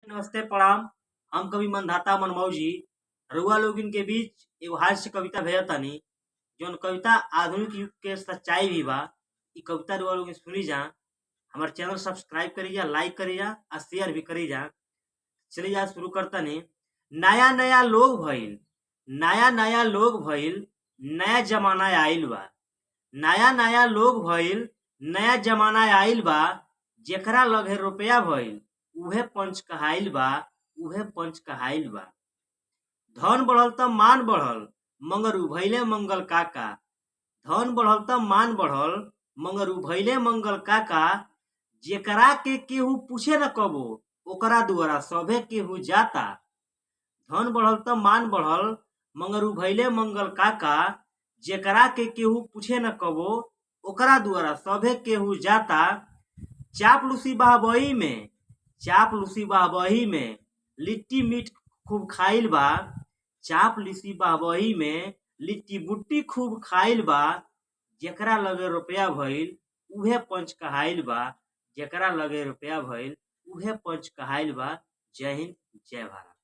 नमस्ते प्रणाम। हम कवि मनधाता मनमौजी जी रउआ लोगन के बीच एगो हास्य कविता भेजत तानी। जौन कविता आधुनिक युग के सच्चाई भी बा। इ कविता रउआ लोगन सुनी जा। हमार चैनल सब्सक्राइब करी जा, लाइक करी जा और शेयर भी करी जा। चलिए आज शुरू करतनी। नया नया लोग भइल, नया नया लोग भइल, नया जमाना आइल बा। नया नया लोग भइल, नया जमाना आइल बा। जेकरा लगे रुपया भइल उहे पंच कहाइल बा, उहे पंच कहाइल बा। धन बढ़ल त मान बढ़ल, मगर उ भइले मंगल काका। धन बढ़ल त मान बढ़ल, मगर उ भइले मंगल काका। जेकरा के केहू पूछे न कबो, ओकरा दुआरा सभे केहू जाता। धन बढ़ल त मान बढ़ल, मगर उ भइले मंगल काका। जेकरा के केहू पूछे न कबो, ओकरा दुआरा सभे केहू जाता। चापलूसी बहबही में, चापलूसी बहबही में लिट्टी मीट खूब खाइल बा। चापलूसी बहबही में लिट्टी बुट्टी खूब खाइल बा। जेकरा लगे रुपया भइल उहे पंच कहाइल बा। जेकरा लगे रुपया भइल उहे पंच कहाइल बा। जय हिंद, जय भारत।